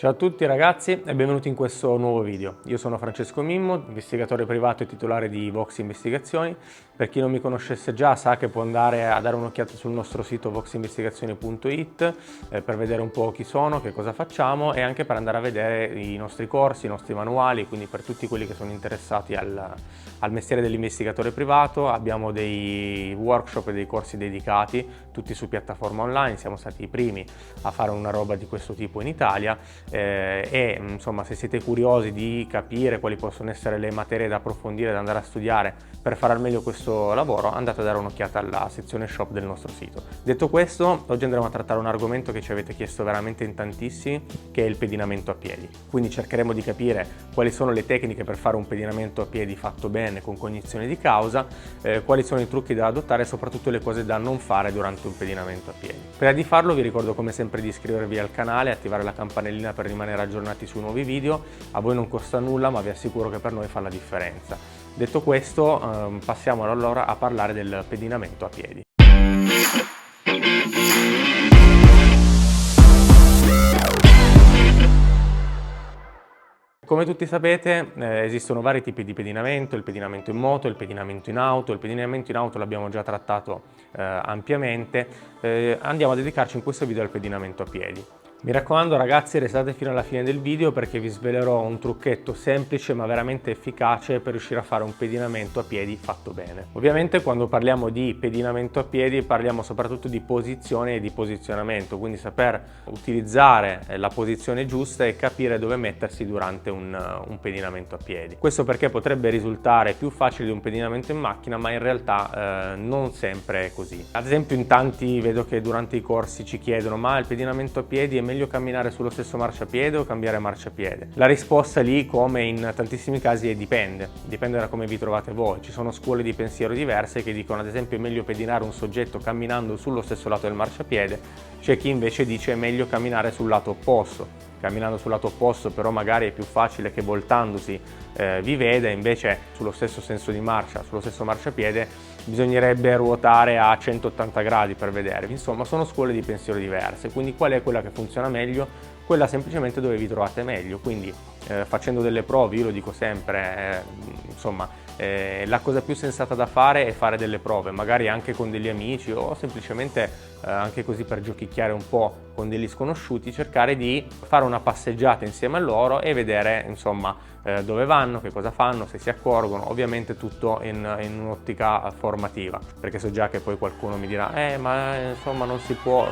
Ciao a tutti ragazzi e benvenuti in questo nuovo video. Io sono Francesco Mimmo, investigatore privato e titolare di Vox Investigazioni. Per chi non mi conoscesse già sa che può andare a dare un'occhiata sul nostro sito voxinvestigazioni.it per vedere un po' chi sono, che cosa facciamo e anche per andare a vedere i nostri corsi, i nostri manuali, quindi per tutti quelli che sono interessati al mestiere dell'investigatore privato. Abbiamo dei workshop e dei corsi dedicati, tutti su piattaforma online, siamo stati i primi a fare una roba di questo tipo in Italia. E insomma, se siete curiosi di capire quali possono essere le materie da approfondire, da andare a studiare per fare al meglio questo lavoro, andate a dare un'occhiata alla sezione shop del nostro sito. Detto questo, oggi andremo a trattare un argomento che ci avete chiesto veramente in tantissimi, che è il pedinamento a piedi. Quindi cercheremo di capire quali sono le tecniche per fare un pedinamento a piedi fatto bene, con cognizione di causa, quali sono i trucchi da adottare e soprattutto le cose da non fare durante un pedinamento a piedi. Prima di farlo vi ricordo come sempre di iscrivervi al canale e attivare la campanellina per rimanere aggiornati sui nuovi video. A voi non costa nulla, ma vi assicuro che per noi fa la differenza. Detto questo, passiamo allora a parlare del pedinamento a piedi. Come tutti sapete esistono vari tipi di pedinamento, il pedinamento in moto, il pedinamento in auto. Il pedinamento in auto l'abbiamo già trattato ampiamente, andiamo a dedicarci in questo video al pedinamento a piedi. Mi raccomando ragazzi, restate fino alla fine del video perché vi svelerò un trucchetto semplice ma veramente efficace per riuscire a fare un pedinamento a piedi fatto bene. Ovviamente quando parliamo di pedinamento a piedi parliamo soprattutto di posizione e di posizionamento, quindi saper utilizzare la posizione giusta e capire dove mettersi durante un pedinamento a piedi. Questo perché potrebbe risultare più facile di un pedinamento in macchina, ma in realtà non sempre è così. Ad esempio in tanti vedo che durante i corsi ci chiedono: ma il pedinamento a piedi è meglio camminare sullo stesso marciapiede o cambiare marciapiede? La risposta lì, come in tantissimi casi, è dipende da come vi trovate voi. Ci sono scuole di pensiero diverse che dicono ad esempio è meglio pedinare un soggetto camminando sullo stesso lato del marciapiede, c'è chi invece dice è meglio camminare sul lato opposto. Camminando sul lato opposto però magari è più facile che voltandosi vi veda, invece sullo stesso senso di marcia, sullo stesso marciapiede bisognerebbe ruotare a 180 gradi per vedervi. Insomma, sono scuole di pensiero diverse, quindi qual è quella che funziona meglio? Quella semplicemente dove vi trovate meglio, quindi facendo delle prove. Io lo dico sempre, la cosa più sensata da fare è fare delle prove, magari anche con degli amici o semplicemente anche così per giochicchiare un po' con degli sconosciuti, cercare di fare una passeggiata insieme a loro e vedere dove vanno, che cosa fanno, se si accorgono, ovviamente tutto in un'ottica formativa, perché so già che poi qualcuno mi dirà non si può.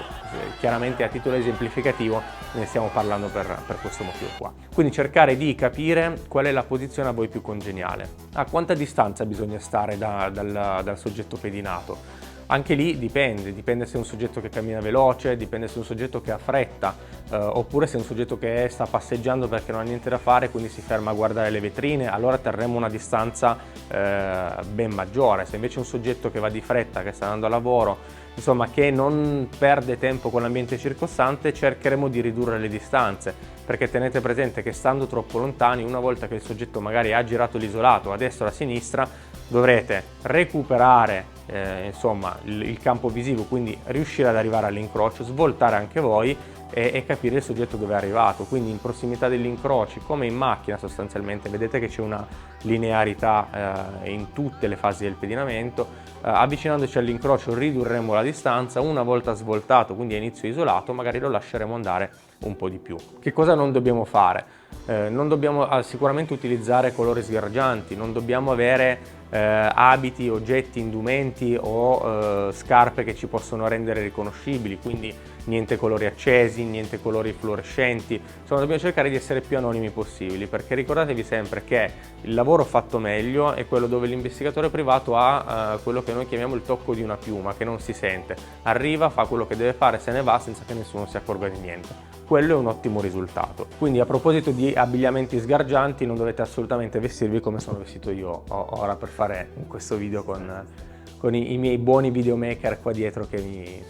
Chiaramente a titolo esemplificativo ne stiamo parlando per questo motivo qua. Quindi cercare di capire qual è la posizione a voi più congeniale, a quanta distanza bisogna stare dal soggetto pedinato. Anche lì dipende se è un soggetto che cammina veloce, dipende se è un soggetto che ha fretta, oppure se è un soggetto che sta passeggiando perché non ha niente da fare, quindi si ferma a guardare le vetrine, allora terremo una distanza ben maggiore. Se invece è un soggetto che va di fretta, che sta andando a lavoro, insomma che non perde tempo con l'ambiente circostante, cercheremo di ridurre le distanze, perché tenete presente che stando troppo lontani, una volta che il soggetto magari ha girato l'isolato a destra o a sinistra, dovrete recuperare il campo visivo, quindi riuscire ad arrivare all'incrocio, svoltare anche voi e capire il soggetto dove è arrivato. Quindi in prossimità degli incroci, come in macchina sostanzialmente, vedete che c'è una linearità in tutte le fasi del pedinamento. Avvicinandoci all'incrocio ridurremo la distanza, una volta svoltato, quindi a inizio isolato, magari lo lasceremo andare un po' di più. Che cosa non dobbiamo fare? Non dobbiamo sicuramente utilizzare colori sgargianti, non dobbiamo avere abiti, oggetti, indumenti o scarpe che ci possono rendere riconoscibili, quindi niente colori accesi, niente colori fluorescenti. Insomma, dobbiamo cercare di essere più anonimi possibili, perché ricordatevi sempre che il lavoro fatto meglio è quello dove l'investigatore privato ha quello che noi chiamiamo il tocco di una piuma, che non si sente. Arriva, fa quello che deve fare, se ne va senza che nessuno si accorga di niente. Quello è un ottimo risultato. Quindi a proposito di abbigliamenti sgargianti, non dovete assolutamente vestirvi come sono vestito io ora per fare questo video con i miei buoni videomaker qua dietro che mi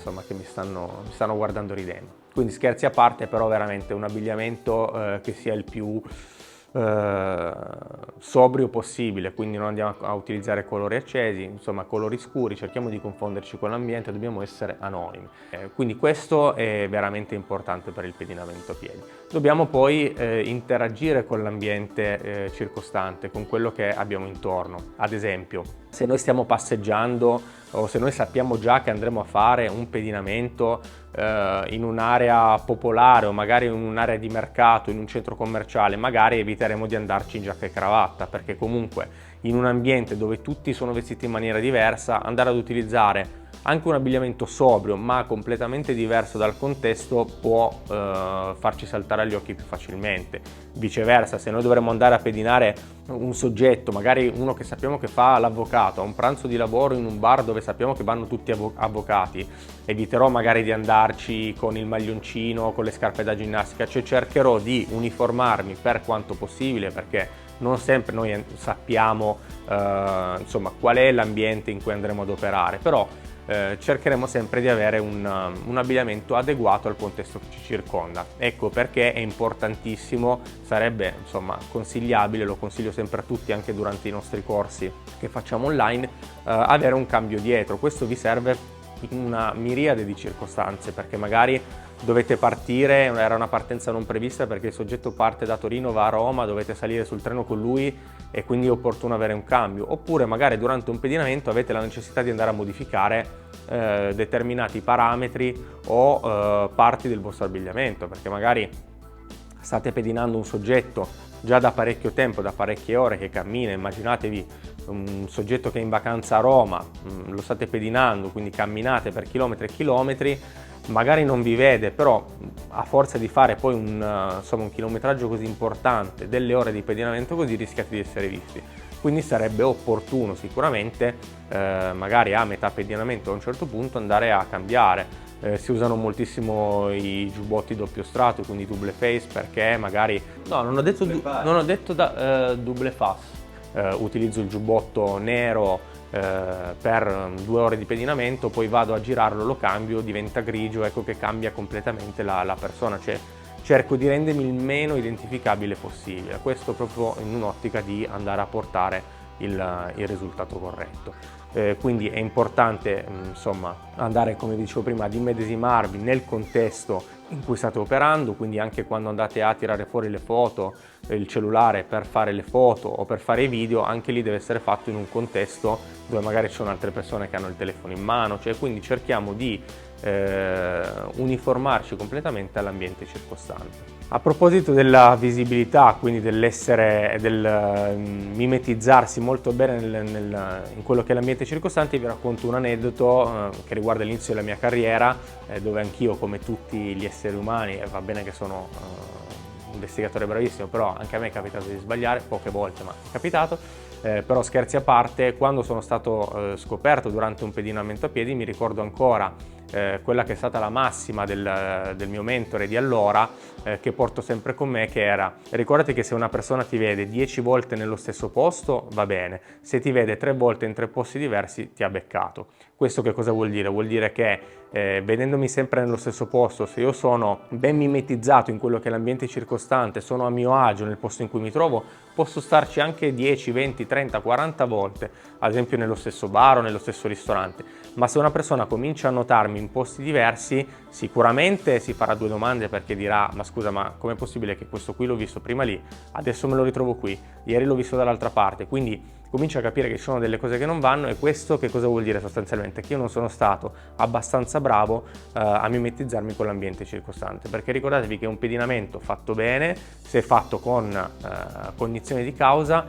stanno guardando ridendo. Quindi scherzi a parte, però veramente un abbigliamento che sia il più sobrio possibile, quindi non andiamo a utilizzare colori accesi, insomma colori scuri, cerchiamo di confonderci con l'ambiente, dobbiamo essere anonimi. Quindi questo è veramente importante per il pedinamento a piedi. Dobbiamo poi interagire con l'ambiente circostante, con quello che abbiamo intorno. Ad esempio, se noi stiamo passeggiando o se noi sappiamo già che andremo a fare un pedinamento in un'area popolare o magari in un'area di mercato, in un centro commerciale, magari eviteremo di andarci in giacca e cravatta, perché comunque in un ambiente dove tutti sono vestiti in maniera diversa, andare ad utilizzare anche un abbigliamento sobrio ma completamente diverso dal contesto può farci saltare agli occhi più facilmente. Viceversa, se noi dovremmo andare a pedinare un soggetto, magari uno che sappiamo che fa l'avvocato, a un pranzo di lavoro in un bar dove sappiamo che vanno tutti avvocati, eviterò magari di andarci con il maglioncino, con le scarpe da ginnastica, cioè cercherò di uniformarmi per quanto possibile, perché non sempre noi sappiamo insomma qual è l'ambiente in cui andremo ad operare, però cercheremo sempre di avere un abbigliamento adeguato al contesto che ci circonda. Ecco perché è importantissimo, sarebbe insomma consigliabile, lo consiglio sempre a tutti anche durante i nostri corsi che facciamo online, avere un cambio dietro. Questo vi serve in una miriade di circostanze, perché magari dovete partire, era una partenza non prevista perché il soggetto parte da Torino, va a Roma, dovete salire sul treno con lui e quindi è opportuno avere un cambio, oppure magari durante un pedinamento avete la necessità di andare a modificare determinati parametri o parti del vostro abbigliamento, perché magari state pedinando un soggetto già da parecchio tempo, da parecchie ore che cammina, immaginatevi un soggetto che è in vacanza a Roma, lo state pedinando, quindi camminate per chilometri e chilometri, magari non vi vede, però a forza di fare poi insomma, un chilometraggio così importante, delle ore di pedinamento così, rischiate di essere visti. Quindi sarebbe opportuno sicuramente, magari a metà pedinamento a un certo punto, andare a cambiare. Si usano moltissimo i giubbotti doppio strato, quindi double face, perché magari... No, non ho detto double face. Utilizzo il giubbotto nero per 2 ore di pedinamento, poi vado a girarlo, lo cambio, diventa grigio, ecco che cambia completamente la persona, cioè cerco di rendermi il meno identificabile possibile, questo proprio in un'ottica di andare a portare il risultato corretto. Quindi è importante insomma andare, come dicevo prima, ad immedesimarvi nel contesto in cui state operando, quindi anche quando andate a tirare fuori le foto, il cellulare per fare le foto o per fare i video, anche lì deve essere fatto in un contesto dove magari ci sono altre persone che hanno il telefono in mano, cioè quindi cerchiamo di uniformarci completamente all'ambiente circostante. A proposito della visibilità, quindi del mimetizzarsi molto bene in quello che è l'ambiente circostante, vi racconto un aneddoto che riguarda l'inizio della mia carriera, dove anch'io, come tutti gli esseri umani, va bene che sono un investigatore bravissimo, però anche a me è capitato di sbagliare, poche volte ma è capitato. Però scherzi a parte, quando sono stato scoperto durante un pedinamento a piedi, mi ricordo ancora quella che è stata la massima del mio mentore di allora, che porto sempre con me, che era: ricordati che se una persona ti vede 10 volte nello stesso posto va bene, se ti vede 3 volte in 3 posti diversi ti ha beccato. Questo che cosa vuol dire? Vuol dire che vedendomi sempre nello stesso posto, se io sono ben mimetizzato in quello che è l'ambiente circostante, sono a mio agio nel posto in cui mi trovo, posso starci anche 10, 20, 30, 40 volte, ad esempio nello stesso bar o nello stesso ristorante. Ma se una persona comincia a notarmi in posti diversi, sicuramente si farà 2 domande, perché dirà: ma scusa, ma com'è possibile che questo qui l'ho visto prima lì, adesso me lo ritrovo qui, ieri l'ho visto dall'altra parte? Quindi comincia a capire che ci sono delle cose che non vanno, e questo che cosa vuol dire sostanzialmente? Che io non sono stato abbastanza bravo a mimetizzarmi con l'ambiente circostante, perché ricordatevi che un pedinamento fatto bene, se fatto con cognizione di causa,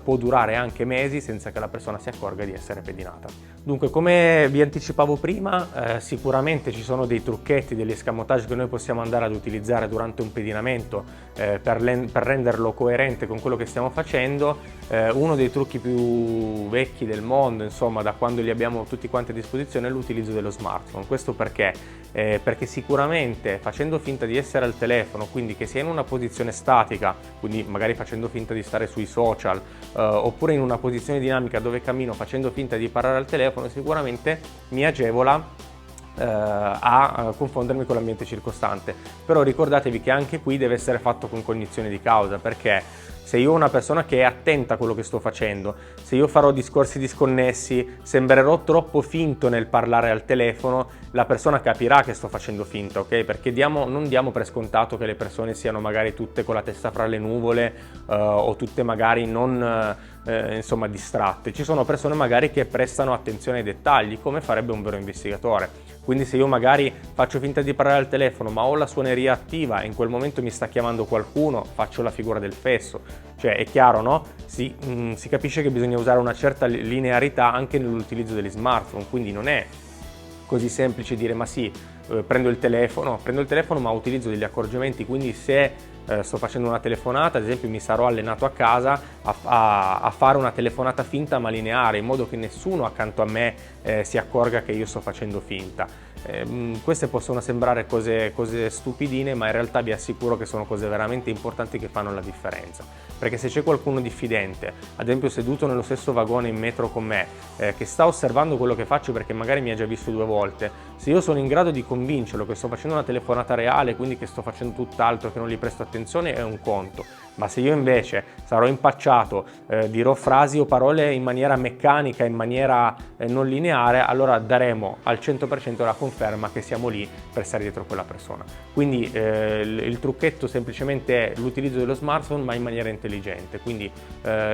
può durare anche mesi senza che la persona si accorga di essere pedinata. Dunque, come vi anticipavo prima, sicuramente ci sono dei trucchetti, degli escamotage che noi possiamo andare ad utilizzare durante un pedinamento per renderlo coerente con quello che stiamo facendo. Uno dei trucchi più vecchi del mondo, insomma, da quando li abbiamo tutti quanti a disposizione, è l'utilizzo dello smartphone. Questo perché? Perché sicuramente facendo finta di essere al telefono, quindi che sia in una posizione statica, quindi magari facendo finta di stare sui social, oppure in una posizione dinamica dove cammino facendo finta di parlare al telefono, sicuramente mi agevola a confondermi con l'ambiente circostante. Però ricordatevi che anche qui deve essere fatto con cognizione di causa, perché Se io ho una persona che è attenta a quello che sto facendo, se io farò discorsi disconnessi, sembrerò troppo finto nel parlare al telefono, la persona capirà che sto facendo finta, ok? Perché non diamo per scontato che le persone siano magari tutte con la testa fra le nuvole o tutte magari non insomma distratte. Ci sono persone magari che prestano attenzione ai dettagli, come farebbe un vero investigatore. Quindi se io magari faccio finta di parlare al telefono ma ho la suoneria attiva e in quel momento mi sta chiamando qualcuno, faccio la figura del fesso. Cioè è chiaro, no? Si capisce che bisogna usare una certa linearità anche nell'utilizzo degli smartphone, quindi non è così semplice dire ma sì, prendo il telefono ma utilizzo degli accorgimenti, quindi se sto facendo una telefonata, ad esempio mi sarò allenato a casa a fare una telefonata finta ma lineare, in modo che nessuno accanto a me si accorga che io sto facendo finta. Queste possono sembrare cose stupidine, ma in realtà vi assicuro che sono cose veramente importanti che fanno la differenza. Perché se c'è qualcuno diffidente, ad esempio seduto nello stesso vagone in metro con me, che sta osservando quello che faccio perché magari mi ha già visto 2 volte, se io sono in grado di convincerlo che sto facendo una telefonata reale, quindi che sto facendo tutt'altro, che non gli presto attenzione, è un conto. Ma se io invece sarò impacciato, dirò frasi o parole in maniera meccanica, in maniera non lineare, allora daremo al 100% la conferma che siamo lì per stare dietro quella persona. Quindi il trucchetto semplicemente è l'utilizzo dello smartphone ma in maniera intelligente, quindi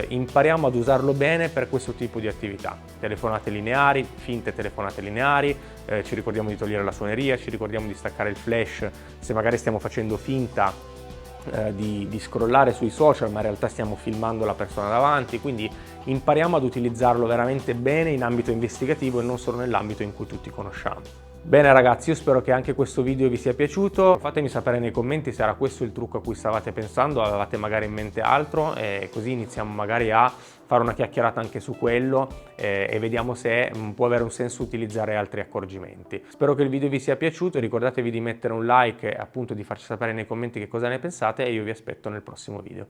impariamo ad usarlo bene per questo tipo di attività. Telefonate lineari, finte telefonate lineari, ci ricordiamo di togliere la suoneria, ci ricordiamo di staccare il flash se magari stiamo facendo finta di scrollare sui social ma in realtà stiamo filmando la persona davanti, quindi impariamo ad utilizzarlo veramente bene in ambito investigativo e non solo nell'ambito in cui tutti conosciamo. Bene ragazzi, io spero che anche questo video vi sia piaciuto, fatemi sapere nei commenti se era questo il trucco a cui stavate pensando, avevate magari in mente altro e così iniziamo magari a fare una chiacchierata anche su quello e vediamo se può avere un senso utilizzare altri accorgimenti. Spero che il video vi sia piaciuto, ricordatevi di mettere un like e appunto di farci sapere nei commenti che cosa ne pensate e io vi aspetto nel prossimo video.